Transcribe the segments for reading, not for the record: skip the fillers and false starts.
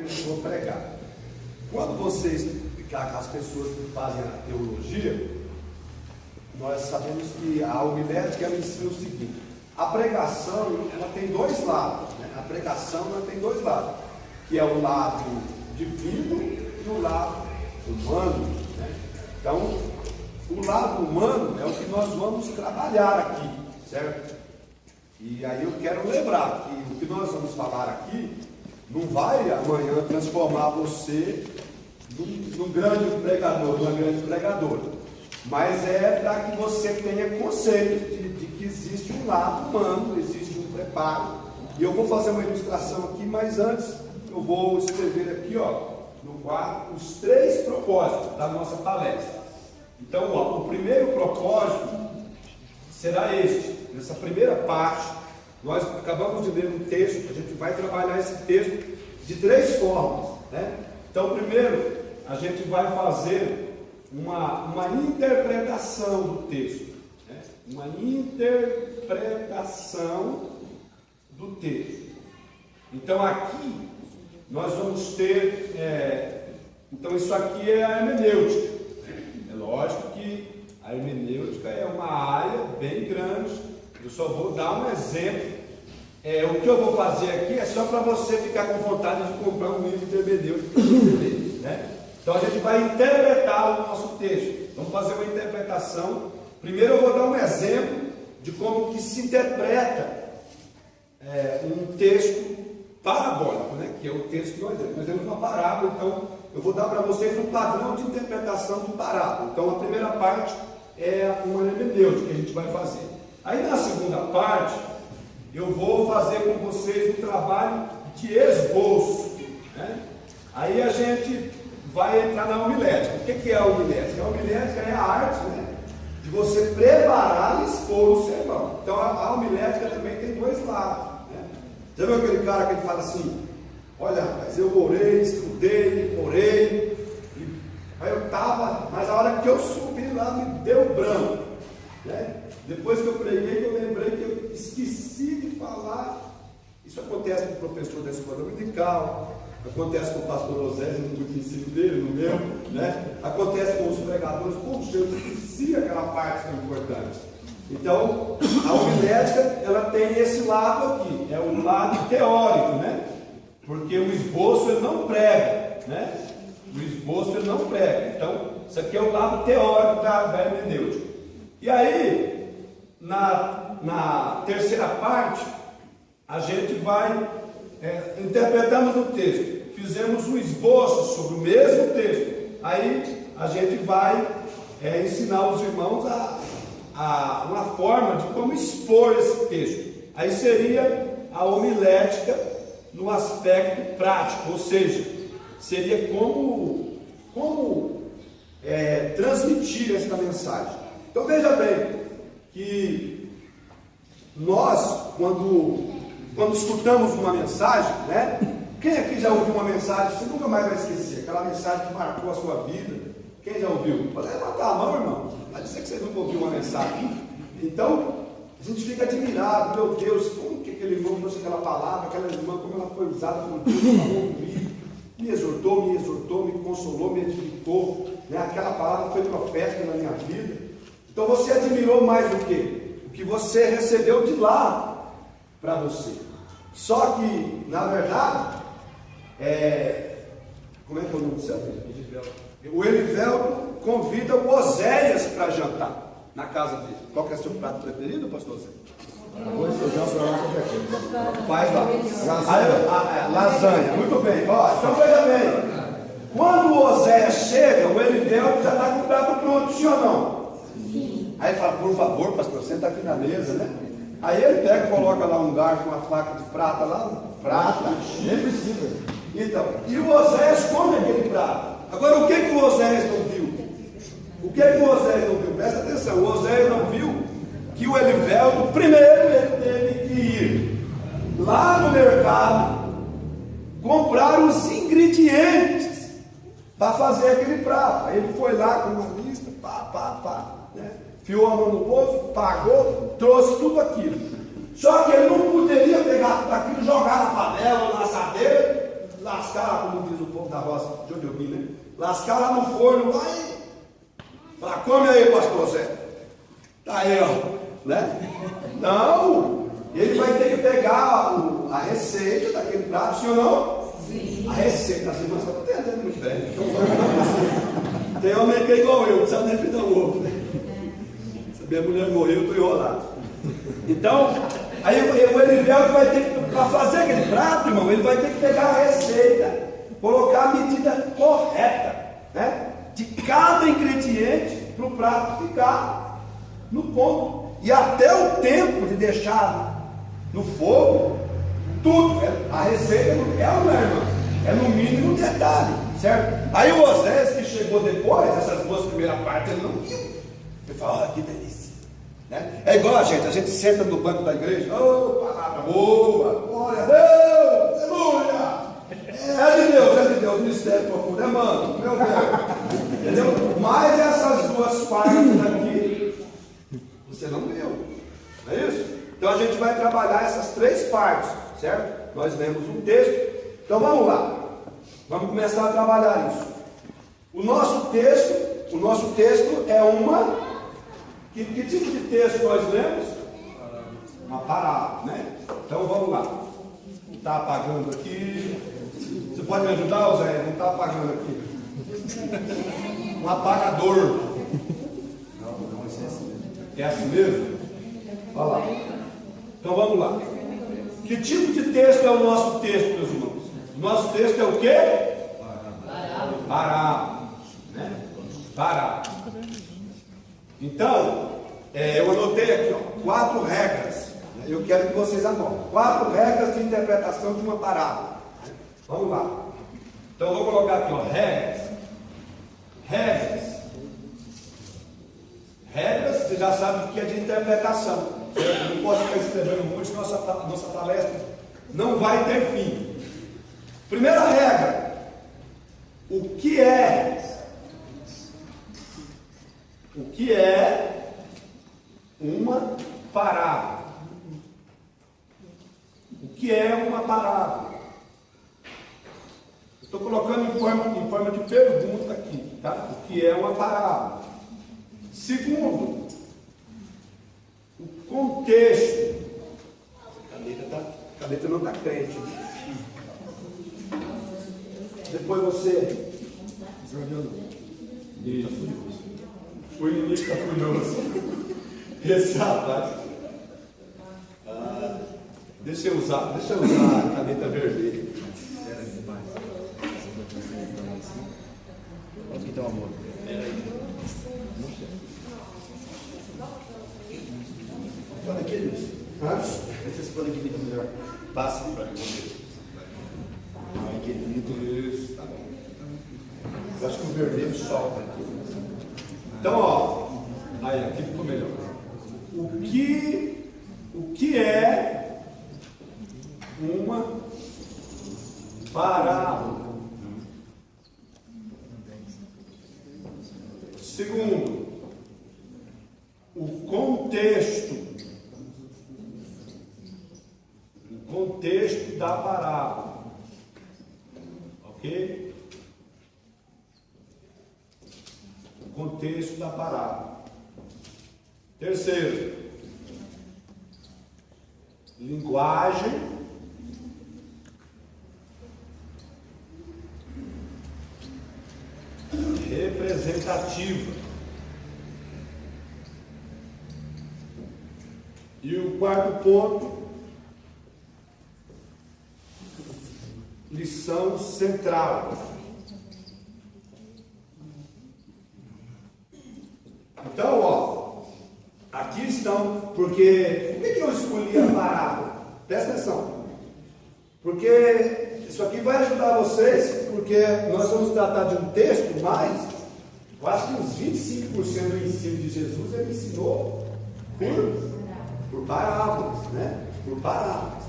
que eu vou pregar. Quando vocês, as pessoas que fazem a teologia, nós sabemos que a homilética ela ensina o seguinte: a pregação ela tem dois lados, né? A pregação ela tem dois lados, que é o lado divino e o lado humano, né? Então, o lado humano é o que nós vamos trabalhar aqui, certo? E aí eu quero lembrar que o que nós vamos falar aqui não vai amanhã transformar você num grande pregador, numa grande pregadora, mas é para que você tenha conceito de que existe um lado humano, existe um preparo. E eu vou fazer uma ilustração aqui, mas antes eu vou escrever aqui, ó, no quadro, os 3 propósitos da nossa palestra. Então, ó, o primeiro propósito será este. Nessa primeira parte, nós acabamos de ler um texto, a gente vai trabalhar esse texto de 3 formas, né? Então, primeiro, a gente vai fazer uma interpretação do texto, né? Uma interpretação do texto. Então, aqui, nós vamos ter, então isso aqui é a hermenêutica. É lógico que a hermenêutica é uma área bem grande. Eu só vou dar um exemplo. O que eu vou fazer aqui é só para você ficar com vontade de comprar um livro de hermenêutica, né? Então a gente vai interpretar o nosso texto. Vamos fazer uma interpretação. Primeiro eu vou dar um exemplo de como que se interpreta um texto parabólico, né? Que é o texto que nós temos uma parábola. Então eu vou dar para vocês um padrão de interpretação de parábola. Então a primeira parte é uma hermenêutica que a gente vai fazer. Aí na segunda parte eu vou fazer com vocês um trabalho de esboço, né? Aí a gente vai entrar na homilética. O que é a homilética? A homilética é a arte, né, de você preparar e expor o sermão. Então a homilética também tem 2 lados, né? Já viu aquele cara que ele fala assim: olha, rapaz, eu orei, estudei, orei, aí eu estava, mas a hora que eu subi lá me deu branco, né? Depois que eu preguei, eu lembrei que eu esqueci de falar. Isso acontece com o professor da escola dominical, acontece com o pastor Osésio no ensino dele, no meu, né? Acontece com os pregadores. Poxa, eu esqueci aquela parte que é importante. Então, a homilética, ela tem esse lado aqui, é o lado teórico, né? Porque o esboço ele não prega, né? O esboço ele não prega. Então, isso aqui é o lado teórico da hermenêutica. E aí, na terceira parte, a gente vai interpretamos o texto, fizemos um esboço sobre o mesmo texto. Aí a gente vai ensinar os irmãos uma forma de como expor esse texto. Aí seria a homilética no aspecto prático, ou seja, seria como transmitir esta mensagem. Então veja bem que nós, quando escutamos uma mensagem, né? Quem aqui já ouviu uma mensagem, você nunca mais vai esquecer, aquela mensagem que marcou a sua vida? Quem já ouviu? Pode levantar a mão, irmão. Vai dizer que você nunca ouviu uma mensagem. Então, a gente fica admirado, meu Deus, como que aquele irmão trouxe aquela palavra, aquela irmã, como ela foi usada por Deus, falou comigo, me exortou, me consolou, me edificou, né? Aquela palavra foi profética na minha vida. Então você admirou mais o quê? O que você recebeu de lá para você. Só que, na verdade, como é que é o nome do seu filho? O Elivelto convida o Oséias para jantar na casa dele. Qual que é o seu prato preferido, pastor Zé? Arroz, feijão, Faz lá. Lasanha. Muito bem. Ó, então veja bem. Quando o Oséias chega, o Elivelto já está com o prato pronto, sim ou não? Sim. Aí ele fala: por favor, pastor, senta aqui na mesa, né? Aí ele pega e coloca lá um garfo, uma faca de prata lá, prata, nem precisa. Então, e o Oséias come aquele prato. Agora, o que o Oséias não viu? O que o Oséias não viu? Presta atenção, o Oséias não viu que o Elivelto, primeiro ele teve que ir lá no mercado, comprar os ingredientes para fazer aquele prato. Aí ele foi lá com uma lista, né? Fiou a mão no bolso, pagou, trouxe tudo aquilo. Só que ele não poderia pegar tudo aquilo, jogar na panela ou na assadeira lascar, como diz o povo da roça, de onde eu vim, né? Lascar lá no forno, lá e falar, come aí, pastor Zé. Tá aí, ó, né? Não, ele vai ter que pegar a receita daquele prato, sim ou não? Sim. A receita, as irmãs estão entendendo muito bem. Então, tem homem que é igual eu, não sabe nem fritar o ovo, né? Se minha mulher morreu, eu estou enrolado. Então, aí o Elivelto vai ter que, para fazer aquele prato, irmão, ele vai ter que pegar a receita, colocar a medida correta, né? De cada ingrediente para o prato ficar no ponto. E até o tempo de deixar no fogo, tudo, a receita é ou não é, irmão? É no mínimo um detalhe, certo? Aí o Osés que chegou depois, essas duas primeiras partes, ele não viu. Ele fala, que delícia, né? É igual a gente senta no banco da igreja, palavra boa, glória a Deus, aleluia, é de Deus, mistério profundo, mano, meu Deus, entendeu? Mas essas duas partes aqui, você não viu, não é isso? Então a gente vai trabalhar essas três partes, certo? Nós lemos um texto, então vamos lá, vamos começar a trabalhar isso. O nosso texto é uma, que tipo de texto nós lemos? Uma parábola, né? Então vamos lá, está apagando aqui, você pode me ajudar, Zé? Não está apagando aqui, um apagador, não, esse é assim mesmo. É assim mesmo? Olha lá. Então vamos lá. Que tipo de texto é o nosso texto, meus irmãos? O nosso texto é o quê? Parábola. Né? Parábola. Então, eu anotei aqui, ó, 4 regras. Eu quero que vocês anotem. 4 regras de interpretação de uma parábola. Vamos lá. Então eu vou colocar aqui, ó, regras. Regras, você já sabe o que é de interpretação. Eu não posso ficar escrevendo muito, nossa palestra não vai ter fim. Primeira regra: o que é uma parábola? O que é uma parábola? Estou colocando em forma de pergunta aqui, tá? O que é uma parábola? Segundo, o contexto. A caneta não está crente. Depois você. Isso. O inimigo está furioso. Esse rapaz. Deixa eu usar a caneta vermelha. Onde que está o amor? Olha aqui, Luiz. Vocês podem dividir melhor. Passa para mim. Ai, querido. Isso, tá bom. Eu acho que o vermelho solta aqui. Então, ó. Aí, aqui ficou melhor. O que é uma parábola? Segundo, o contexto da parábola, ok? O contexto da parábola. Terceiro, linguagem representativa. E o quarto ponto, lição central. Então, ó, aqui estão, porque, por que eu escolhi a parábola? Presta atenção, porque isso aqui vai ajudar vocês, porque nós vamos tratar de um texto, mas eu acho que uns 25% do ensino de Jesus ele ensinou por parábolas, né? Por parábolas.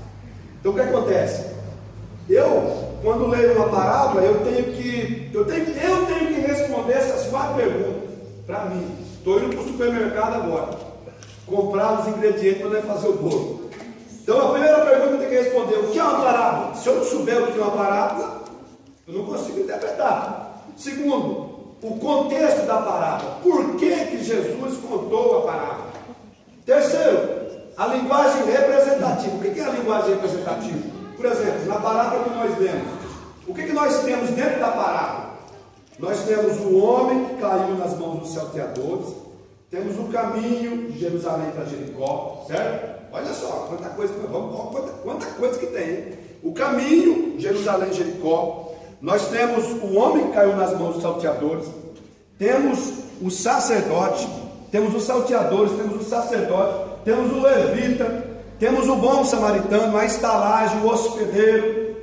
Então o que acontece? Eu, quando leio uma parábola, eu tenho que responder essas 4 perguntas para mim. Estou indo para o supermercado agora, comprar os ingredientes para fazer o bolo. Então a primeira pergunta eu tenho que responder: o que é uma parábola? Se eu não souber o que é uma parábola, Eu não consigo interpretar. Segundo, o contexto da parábola. Por que Jesus contou a parábola? Terceiro, a linguagem representativa. O que é a linguagem representativa? Por exemplo, na parábola que nós lemos, o que nós temos dentro da parábola? Nós temos o homem que caiu nas mãos dos salteadores, temos o caminho de Jerusalém para Jericó, certo? Olha só, quanta coisa que tem, hein? O caminho de Jerusalém e Jericó, nós temos o homem que caiu nas mãos dos salteadores, temos o sacerdote, temos os salteadores, temos o sacerdote, temos o levita, temos o bom samaritano, a estalagem, o hospedeiro,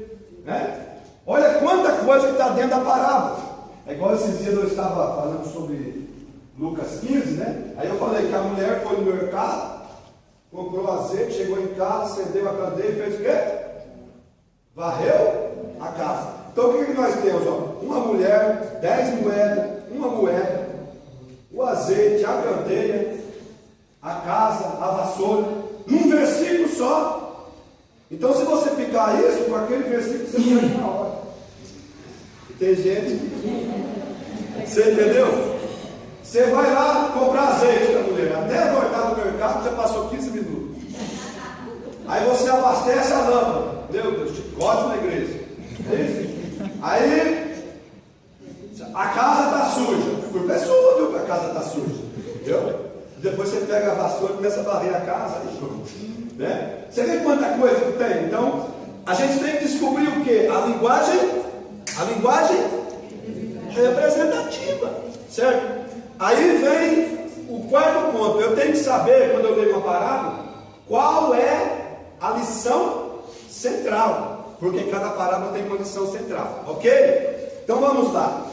né? Olha quanta coisa que está dentro da parábola. É igual esses dias eu estava falando sobre Lucas 15, né? Aí eu falei que a mulher foi no mercado, comprou azeite, chegou em casa, acendeu a candeia e fez o quê? Varreu a casa. Então o que nós temos? Ó? Uma mulher, 10 moedas, uma moeda, o azeite, a candeia, a casa, a vassoura, num versículo só. Então se você picar isso, com aquele versículo você perde na hora. Tem gente, você entendeu? Você vai lá comprar azeite da mulher, até voltar do mercado já passou 15 minutos. Aí você abastece a lâmpada, meu Deus, chicote na igreja. Aí a casa está suja, porque é sua, viu, que a casa está suja, entendeu? Depois você pega a vassoura e começa a varrer a casa, né? Você vê quanta coisa que tem. Então a gente tem que descobrir o que? A linguagem representativa, certo? Aí vem o quarto ponto. Eu tenho que saber, quando eu leio uma parábola, qual é a lição central, porque cada parábola tem uma lição central, ok? Então vamos lá.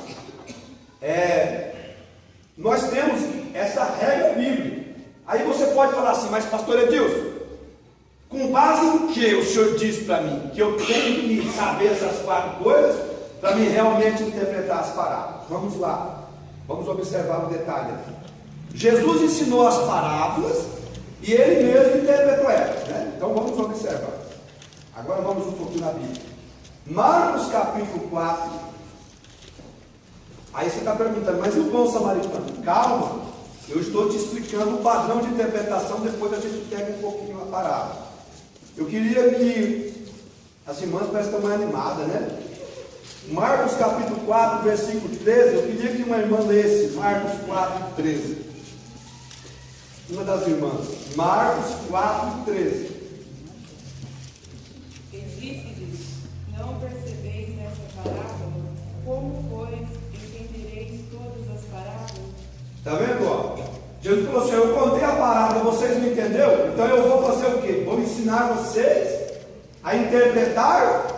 Nós temos essa regra bíblica. Aí você pode falar assim, mas pastor Edilson, com base em que o senhor disse para mim que eu tenho que saber essas 4 coisas para mim realmente interpretar as parábolas? Vamos lá, vamos observar um detalhe aqui. Jesus ensinou as parábolas e ele mesmo interpretou elas, né? Então vamos observar. Agora vamos um pouquinho na Bíblia. Marcos capítulo 4. Aí você está perguntando, mas e o bom samaritano? Calma, eu estou te explicando o padrão de interpretação, depois a gente pega um pouquinho a parábola. Eu queria que as irmãs parecem que estão mais animadas, né? Marcos capítulo 4, versículo 13, eu queria que uma irmã lesse, Marcos 4, 13. Uma das irmãs, Marcos 4, 13. E disse-lhes: não percebeis nessa parábola? Como, pois, entendereis todas as parábolas? Está vendo? Ó? Jesus falou assim, eu contei a parábola, vocês não entenderam? Então eu vou fazer o quê? Vou ensinar vocês a interpretar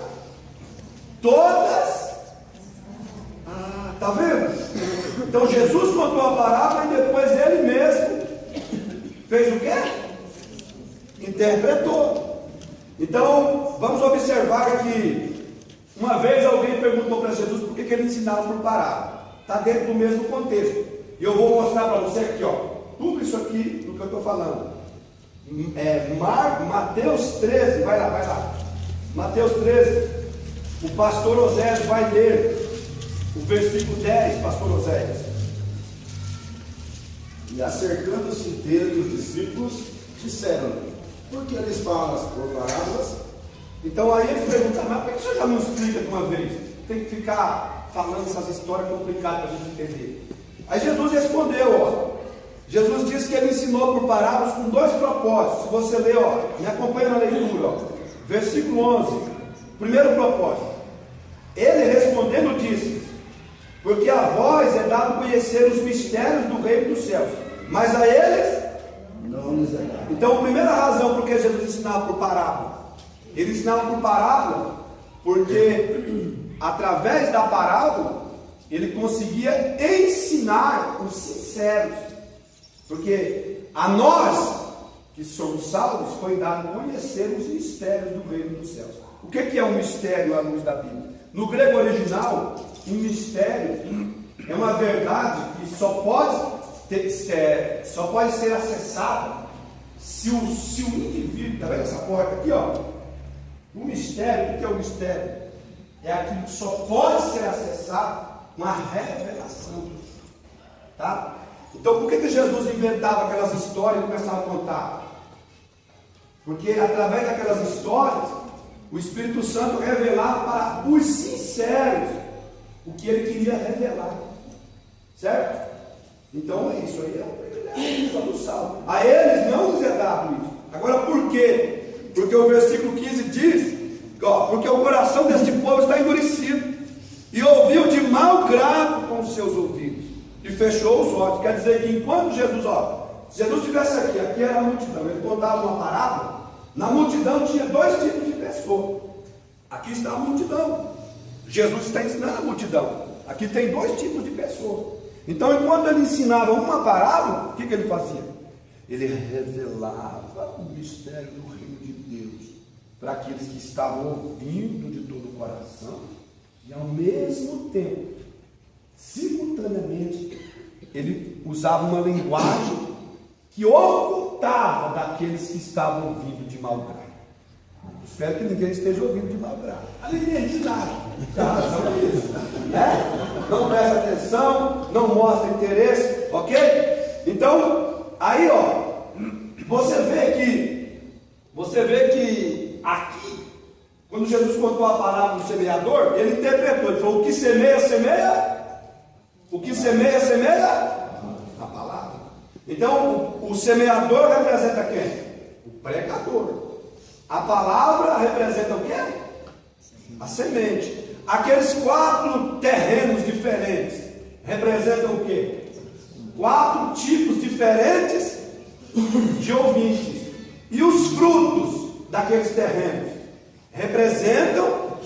todas. Tá vendo? Então Jesus contou a parábola e depois ele mesmo fez o quê? Interpretou. Então vamos observar que uma vez alguém perguntou para Jesus por que ele ensinava por parábola. Está dentro do mesmo contexto. E eu vou mostrar para você aqui, ó, tudo isso aqui do que eu estou falando. Mateus 13, vai lá. Mateus 13. O pastor Oséias vai ler o versículo 10, pastor Oséias. E acercando-se dele os discípulos, disseram-lhe: por que eles falam por parábolas? Então aí eles perguntam, mas por que o senhor já não explica de uma vez? Tem que ficar falando essas histórias complicadas para a gente entender. Aí Jesus respondeu, ó. Jesus disse que ele ensinou por parábolas com 2 propósitos. Se você ler, ó, me acompanha na leitura, ó. Versículo 11. Primeiro propósito. Ele respondendo disse: porque a vós é dado conhecer os mistérios do reino dos céus, mas a eles Não lhes é dado. Então a primeira razão por que Jesus ensinava por parábola, ele ensinava por parábola porque através da parábola ele conseguia ensinar os sinceros, porque a nós que somos salvos foi dado conhecer os mistérios do reino dos céus. O que é um mistério à luz da Bíblia? No grego original, um mistério é uma verdade que só pode ser acessada se o indivíduo, está vendo essa porta aqui, ó? O mistério, o que é o mistério? é aquilo que só pode ser acessado com a revelação. Tá? Então por que Jesus inventava aquelas histórias e começava a contar? Porque através daquelas histórias, o Espírito Santo revelava para os sinceros o que ele queria revelar. Certo? Então isso aí é um privilégio do salmo. A eles não lhes é dado isso. Agora por quê? Porque o versículo 15 diz, porque o coração deste povo está endurecido, e ouviu de mau grado com os seus ouvidos, e fechou os olhos. Quer dizer que enquanto Jesus, se Jesus estivesse aqui era a multidão, ele contava uma parábola, na multidão tinha dois tipos de pessoas. Aqui está a multidão, Jesus está ensinando a multidão, aqui tem dois tipos de pessoas. Então enquanto ele ensinava uma parábola, o que ele fazia? Ele revelava o mistério do reino de Deus para aqueles que estavam ouvindo de todo o coração, e ao mesmo tempo, simultaneamente, ele usava uma linguagem que ocultava daqueles que estavam ouvindo de mau grado. Espero que ninguém esteja ouvindo de mau grado. A ninguém de nada. Não presta atenção, não mostra interesse, ok? Então, aí você vê que aqui, quando Jesus contou a parábola do semeador, ele interpretou, ele falou: o que semeia, semeia. O que semeia, semeia a palavra. Então, o semeador representa quem? O pregador. A palavra representa o quê? A semente. Aqueles 4 terrenos diferentes representam o quê? 4 tipos diferentes de ouvintes. E os frutos daqueles terrenos representam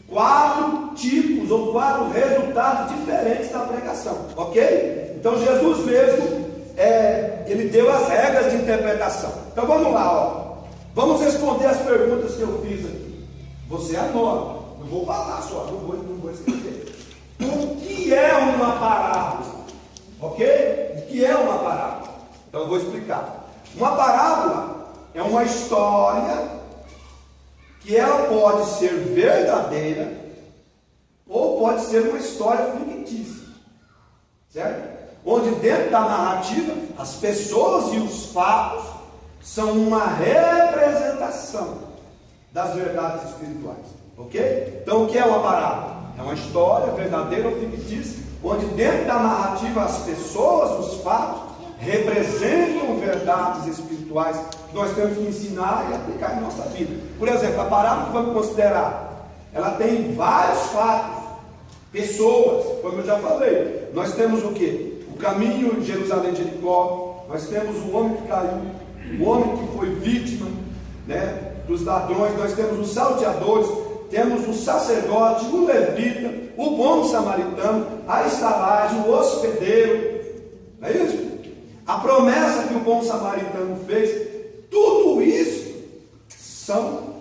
4 tipos ou 4 resultados diferentes da pregação, ok? Então Jesus mesmo, ele deu as regras de interpretação. Então vamos lá, vamos responder as perguntas que eu fiz aqui. Você anota, não vou falar só, não vou esquecer. O que é uma parábola? Ok? O que é uma parábola? Então eu vou explicar. Uma parábola é uma história que ela pode ser verdadeira ou pode ser uma história fictícia, certo? Onde dentro da narrativa as pessoas e os fatos são uma representação das verdades espirituais, ok? Então o que é uma parábola? É uma história verdadeira ou fictícia, onde dentro da narrativa as pessoas, os fatos representam verdades espirituais que nós temos que ensinar e aplicar em nossa vida. Por exemplo, a parábola que vamos considerar, ela tem vários fatos, pessoas, como eu já falei. Nós temos o quê? O caminho de Jerusalém de Jericó, nós temos o homem que caiu, o homem que foi vítima, dos ladrões, nós temos os salteadores, temos o sacerdote, o levita, o bom samaritano, a estalagem, o hospedeiro, não é isso? A promessa que o bom samaritano fez, tudo isso são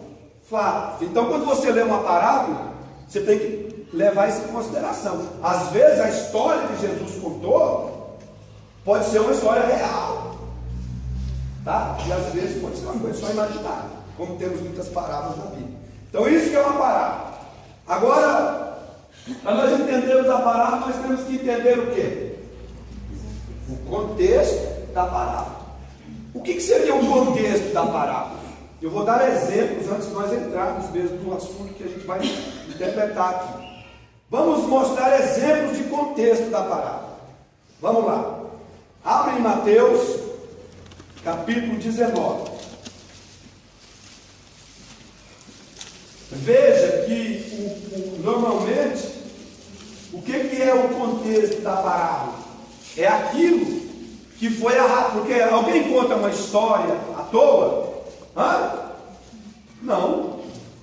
fatos. Então quando você lê uma parábola, você tem que levar isso em consideração. Às vezes a história que Jesus contou pode ser uma história real, tá? E às vezes pode ser uma coisa só imaginária, como temos muitas parábolas na Bíblia. Então isso que é uma parábola. Agora, para nós entendermos a parábola, nós temos que entender o quê? O contexto da parábola. O que seria o contexto da parábola? Eu vou dar exemplos antes de nós entrarmos mesmo no assunto que a gente vai interpretar aqui. Vamos mostrar exemplos de contexto da parábola. Vamos lá. Abre em Mateus, capítulo 19. Veja que normalmente o que é o contexto da parábola? É aquilo que foi porque alguém conta uma história à toa? Não.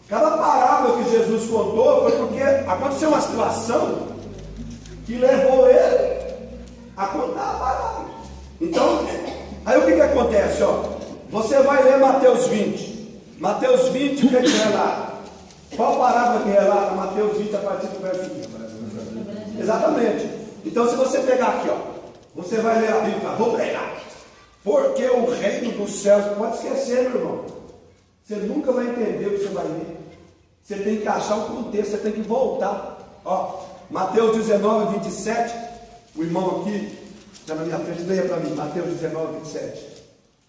Cada parábola que Jesus contou foi porque aconteceu uma situação que levou ele a contar a parábola. Então, aí o que acontece? Você vai ler Mateus 20. Mateus 20, o que relata? Qual parábola que relata Mateus 20 a partir do verso 1? Exatamente. Então, se você pegar aqui, você vai ler a Bíblia e falar: vou pregar. Porque o reino dos céus, pode esquecer, meu irmão. Você nunca vai entender o que você vai ler. Você tem que achar o contexto, você tem que voltar. Ó, Mateus 19, 27. O irmão aqui, está na minha frente, leia para mim. Mateus 19, 27.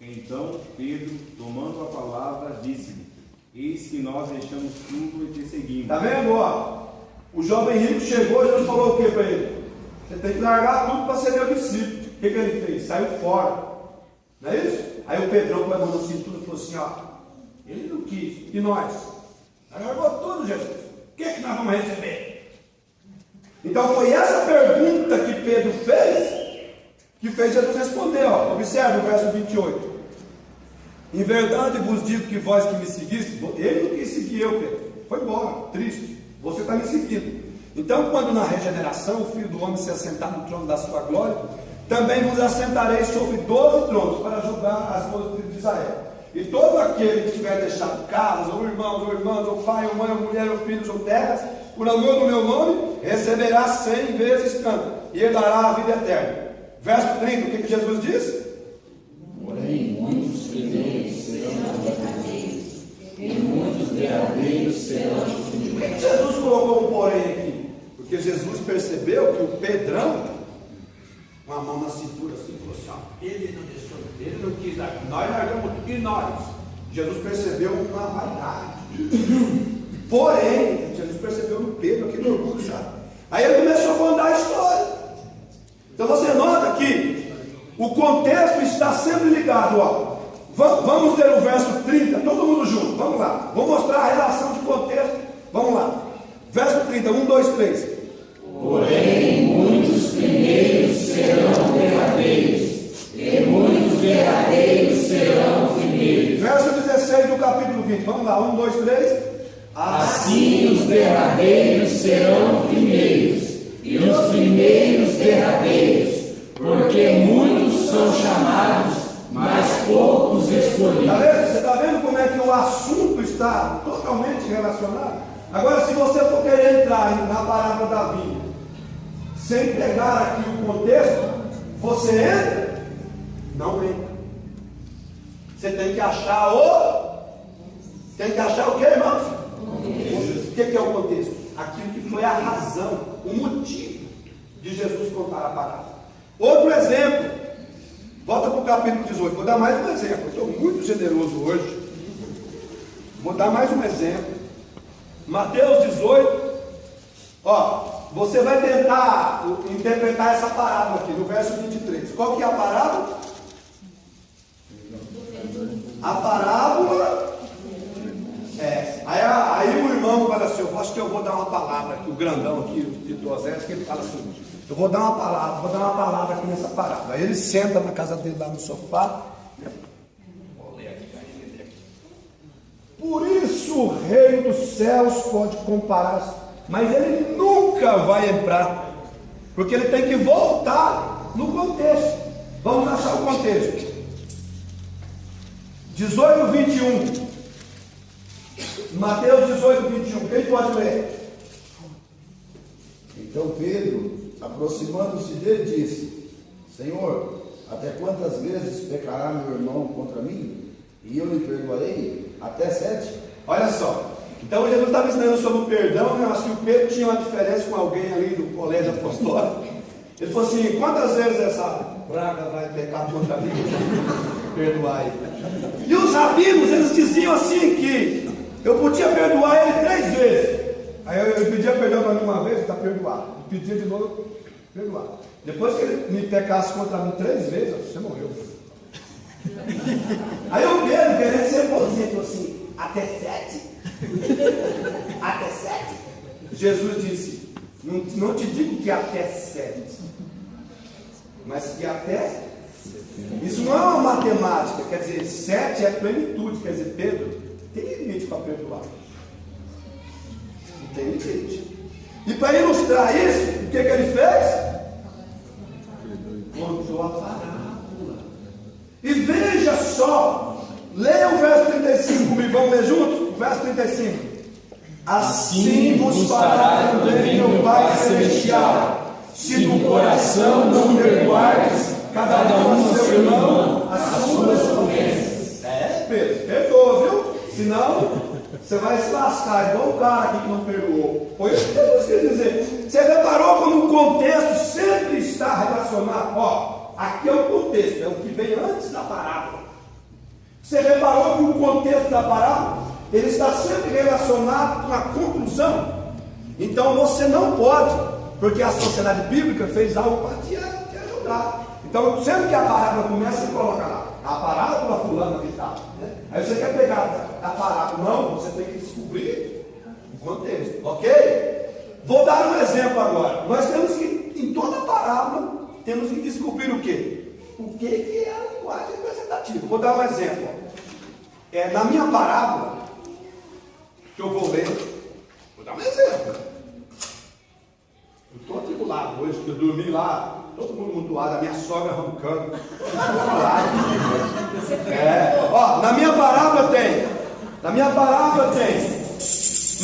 Então Pedro, tomando a palavra, disse-lhe: Eis que nós deixamos tudo e te seguimos. Está vendo? Ó, o jovem rico chegou e Jesus falou o que para ele? Você tem que largar tudo para ser meu discípulo. O que ele fez? Saiu fora. Não é isso? Aí o Pedrão com a mão na cintura falou assim: ó, ele não quis. E nós? Largou tudo, Jesus. O que nós vamos receber? Então foi essa pergunta que Pedro fez que fez Jesus responder. Ó. Observe o verso 28. Em verdade vos digo que vós que me seguiste, ele não quis seguir eu, Pedro. Foi embora, triste. Você está me seguindo. Então, quando na regeneração o Filho do Homem se assentar no trono da sua glória, também vos assentarei sobre 12 tronos para julgar as 12 tribos de Israel. E todo aquele que tiver deixado casas, ou irmãos, ou irmãs, ou pai, ou mãe, ou mulher, ou filhos, ou terras, por amor do meu nome, receberá 100 vezes tanto, e herdará a vida eterna. Verso 30, o que Jesus diz? Porém, muitos primeiros serão derradeiros, e muitos derradeiros serão primeiros. Por que Jesus colocou um porém aqui? Porque Jesus percebeu que o Pedrão, com a mão na cintura assim, falou assim: ó, ele não deixou, ele não quis dar, nós largamos, e nós? Jesus percebeu uma vaidade. Porém, Jesus percebeu no Pedro aquele orgulho, sabe? Aí ele começou a contar a história. Então você nota que o contexto está sempre ligado, ó. Vamos ler o verso 30, todo mundo junto, vamos lá. Vou mostrar a relação de contexto, vamos lá. Verso 30, 1, 2, 3. Porém, muitos primeiros serão derradeiros, e muitos derradeiros serão primeiros. Verso 16 do capítulo 20, vamos lá, 1, 2, 3. Assim os derradeiros serão primeiros, e os primeiros derradeiros, porque muitos são chamados, mas poucos escolhidos. Tá vendo? Você está vendo como é que o assunto está totalmente relacionado? Agora, se você for querer entrar na parábola da vinha, sem pegar aqui o contexto, você entra? Não entra. Você tem que achar o que, irmãos? O que é o contexto? Aquilo que foi a razão, o motivo de Jesus contar a parábola. Outro exemplo, volta para o capítulo 18. Vou dar mais um exemplo. Eu estou muito generoso hoje. Vou dar mais um exemplo. Mateus 18. Ó, você vai tentar interpretar essa parábola aqui no verso 23. Qual que é a parábola? A parábola aí o irmão fala assim: eu acho que eu vou dar uma palavra aqui, o grandão aqui, o Tito Osés, que ele fala assim: eu vou dar uma palavra aqui nessa parábola. Aí ele senta na casa dele lá no sofá. Vou ler aqui. Por isso o reino dos céus pode comparar, mas ele nunca vai entrar, porque ele tem que voltar no contexto. Vamos achar o contexto. 18, 21. Mateus 18, 21. Quem pode ler? Então Pedro, aproximando-se dele, disse: Senhor, até quantas vezes pecará meu irmão contra mim, e eu lhe perdoarei? Até 7? Olha só. Então Jesus estava ensinando sobre o perdão, né? Eu acho que o Pedro tinha uma diferença com alguém ali do colégio apostólico. Ele falou assim: quantas vezes essa praga vai pecar contra mim? Perdoar ele. E os rabinos, eles diziam assim que eu podia perdoar ele 3 vezes. Aí eu pedia perdão para mim uma vez, está perdoado. Eu pedia de novo, perdoado. Depois que ele me pecasse contra mim 3 vezes, você morreu. Aí o Pedro, querendo ser bonzinho, falou assim: até 7? Até 7? Jesus disse: não te digo que até 7, mas que até. Isso não é uma matemática, quer dizer, 7 é plenitude, quer dizer, Pedro tem limite para perdoar. Não tem limite. E para ilustrar isso, o que ele fez? Contou a parábola. E veja só, leia o verso 35 comigo, vamos ler juntos? O verso 35. Assim vos fará também meu Pai Celestial, se no coração não perdoardes cada um ao seu irmão as suas ofensas. Pedro, perdoa, viu? Senão, você vai se lascar, igual o cara aqui que não perdoou. Foi isso que Jesus quer dizer. Você reparou como o contexto sempre está relacionado? Ó, aqui é o contexto, é o que vem antes da parábola. Você reparou que o contexto da parábola, ele está sempre relacionado com a conclusão. Então você não pode, porque a sociedade bíblica fez algo para te ajudar. Então, sempre que a parábola começa, você coloca lá, a parábola fulana de tal. Né? Aí você quer pegar a parábola, não, você tem que descobrir o contexto, ok? Vou dar um exemplo agora. Nós temos que, em toda parábola, temos que descobrir o quê? O que é a linguagem representativa. Vou dar um exemplo. Na minha parábola, que eu vou ler, vou dar um exemplo. Eu estou atribulado hoje, que eu dormi lá, todo mundo mutuado, a minha sogra roncando. Ó, na minha parábola tem. Como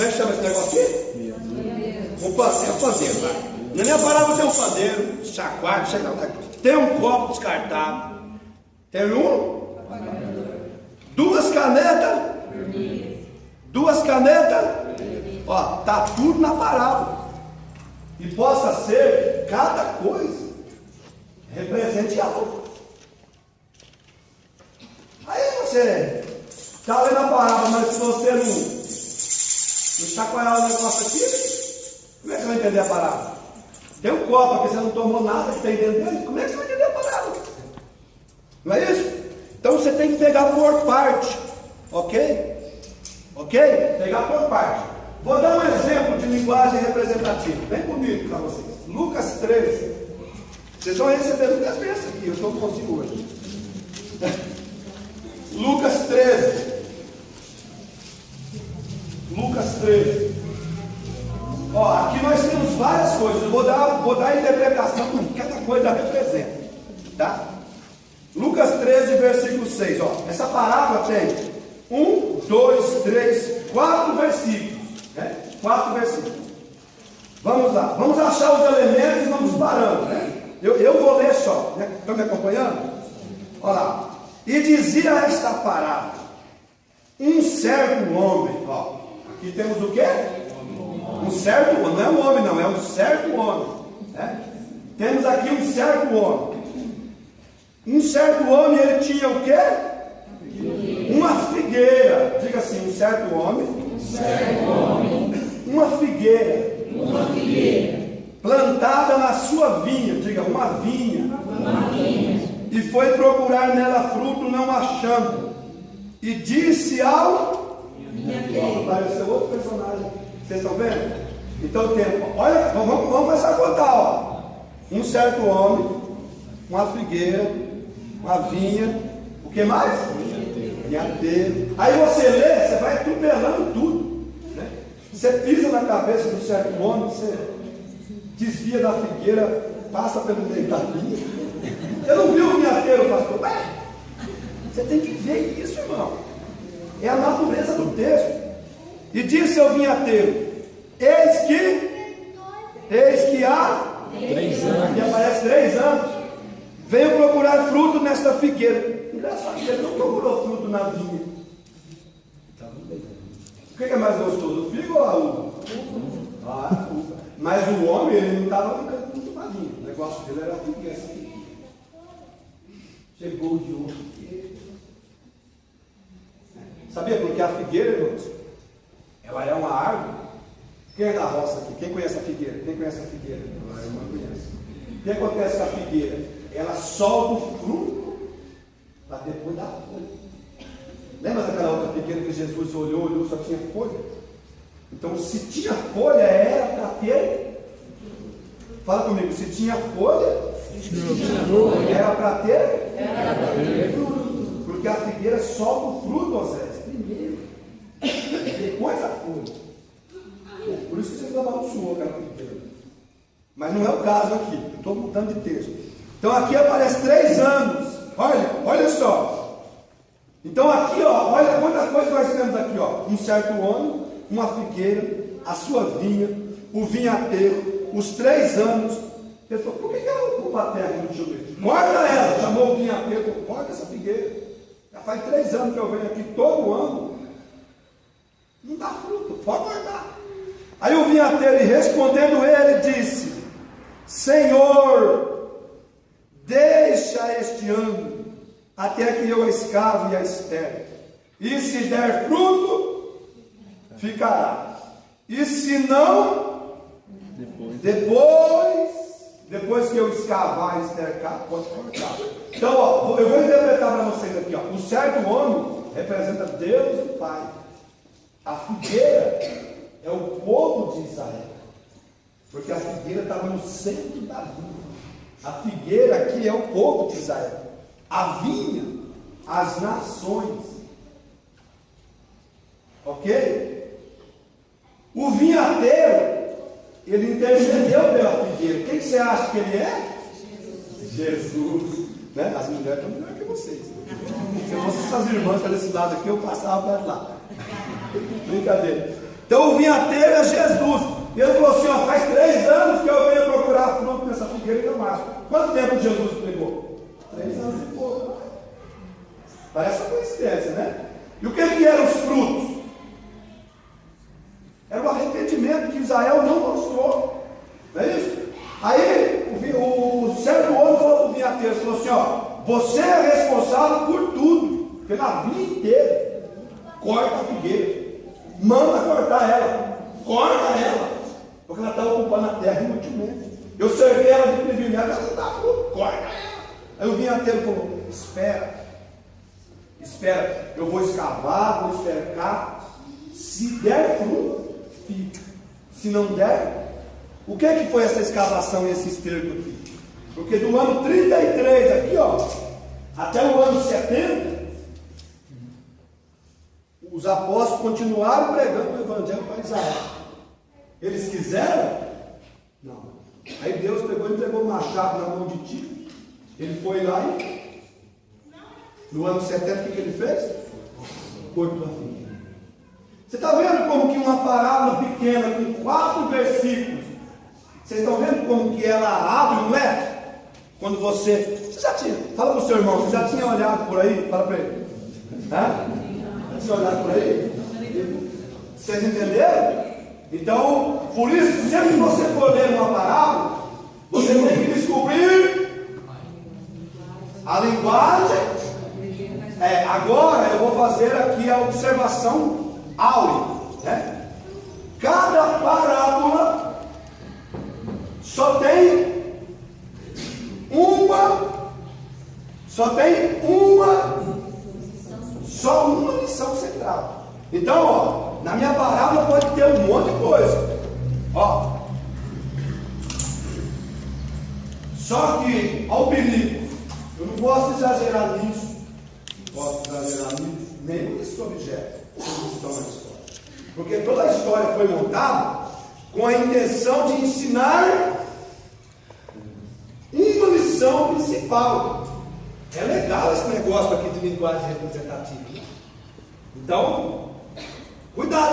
é que chama esse negócio aqui? Um pandeiro, vai. Na minha parábola tem um pandeiro, chacoalho, tem um copo descartável. Tem duas canetas. Ó, tá tudo na parábola. E possa ser que cada coisa represente algo. Aí você está lendo a parábola, mas se você não chacoalhar o negócio aqui, como é que você vai entender a parábola? Tem um copo aqui, você não tomou nada que tem dentro dele, como é que você vai entender a parábola? Não é isso? Então você tem que pegar por parte, ok? Pegar por parte. Vou dar um exemplo de linguagem representativa, bem bonito para vocês. Lucas 13. Vocês vão receber muitas vezes aqui, eu estou consigo hoje. Lucas 13. Ó, aqui nós temos várias coisas. Vou dar a interpretação do que cada coisa representa. Tá? Lucas 13, versículo 6. Ó, essa parábola tem 1, 2, 3, 4 versículos. 4 versículos. Vamos lá. Vamos achar os elementos e vamos parando. Eu vou ler só. Estão me acompanhando? Olha lá. E dizia esta parábola: um certo homem. Ó, aqui temos o quê? Um certo homem. Não é um homem, não. É um certo homem. Temos aqui um certo homem. Um certo homem, ele tinha o quê? Uma figueira. Diga assim: um certo homem. Uma figueira. Plantada na sua vinha. Diga, uma vinha. E foi procurar nela fruto, não achando. E disse ao... Apareceu outro personagem. Vocês estão vendo? Então tem. Olha, vamos começar a contar. Ó. Um certo homem, uma figueira, uma vinha. O que mais? Vinhateiro. Aí você lê, você vai atropelando tudo. Né? Você pisa na cabeça do certo homem, você desvia da figueira, passa pelo meio da vinha. Eu não vi o vinhateiro, pastor. Você tem que ver isso, irmão. É a natureza do texto. E disse ao vinhateiro: eis que há 3 anos. Aqui aparece 3 anos. Venho procurar fruto nesta figueira. Engraçado, ele não procurou fruto na vinha. O que é mais gostoso, o figo ou a uva? A uva. Mas o homem, ele não estava ficando muito na vinha. O negócio dele era a figueira. Chegou de outro. Sabia porque a figueira, irmãos, ela é uma árvore. Quem é da roça aqui? Quem conhece a figueira? A irmã conhece. O que acontece com a figueira? Ela solta o fruto para depois dar folha. Lembra daquela outra figueira que Jesus olhou, só tinha folha? Então, se tinha folha, era para ter. Fala comigo, se tinha folha, era para ter fruto. Porque a figueira solta o fruto, Osés, primeiro. Depois a folha. Por isso que você vai dar um suor aquela figueira. Mas não é o caso aqui. Estou mudando de texto. Então aqui aparece 3 anos. Olha só. Então aqui, ó, olha quanta coisa nós temos aqui, ó. Um certo homem, uma figueira, a sua vinha, o vinhateiro, os 3 anos. Ele falou: por que ela ocupa a terra no chuveiro? Corta ela. Chamou o vinhateiro, corta essa figueira. Já faz 3 anos que eu venho aqui todo ano. Não dá fruto, pode cortar. Aí o vinhateiro, e respondendo ele, disse: Senhor, deixa este ano, até que eu a escave e a estere. E se der fruto, ficará. E se não, depois que eu escavar e estercar, pode cortar. Então, ó, eu vou interpretar para vocês aqui, ó. O servo homem representa Deus e o Pai. A figueira é o povo de Israel, porque a figueira estava no centro da vinha. A figueira aqui é o povo de Israel. A vinha, as nações. Ok? O vinhateiro, ele intercedeu pela figueira. Quem que você acha que ele é? Jesus. Né? As mulheres estão melhor que vocês. Se eu fosse essas irmãs para esse lado aqui, eu passava para lá. Brincadeira. Então o vinhateiro é Jesus. E ele falou assim: ó, faz 3 anos que eu venho procurar fruto nessa figueira e não acho. Quanto tempo Jesus pregou? 3 anos e pouco. Parece uma coincidência, né? E o que eram os frutos? Era o arrependimento que Israel não mostrou. Não é isso? Aí o servo homem falou para o vinhateiro, falou assim: ó, você é responsável por tudo, pela vida inteira. Corta a figueira, manda cortar ela, corta ela, porque ela está ocupando a terra inutilmente. Eu servi ela de privilégio, ela não dá fruto, corta ela. Aí o vinhateiro falou: espera, eu vou escavar, vou estercar. Se der fruto, fica. Se não der, o que é que foi essa escavação e esse esterco aqui? Porque do ano 33 aqui, ó, até o ano 70, os apóstolos continuaram pregando o evangelho para Israel. Eles quiseram? Não. Aí Deus pegou e entregou o machado na mão de Tito. Ele foi lá e no ano 70 o que ele fez? Cortou a figueira. Você está vendo como que uma parábola pequena com 4 versículos, vocês estão vendo como que ela abre um leque? Quando você já tinha, fala para o seu irmão, você já tinha olhado por aí? Fala para ele. Já tinha olhado por aí? Vocês entenderam? Então, por isso, sempre que você for ler uma parábola, você tem que descobrir a linguagem. Agora eu vou fazer aqui a observação áurea, né? Cada parábola só tem uma lição central. Então, ó, na minha parábola pode ter um monte de coisa, ó. Só que, ao perigo, eu não posso exagerar nisso, nem nesse objeto, que estão na história. Porque toda a história foi montada com a intenção de ensinar uma lição principal. É legal esse negócio aqui de linguagem representativa. Então, cuidado.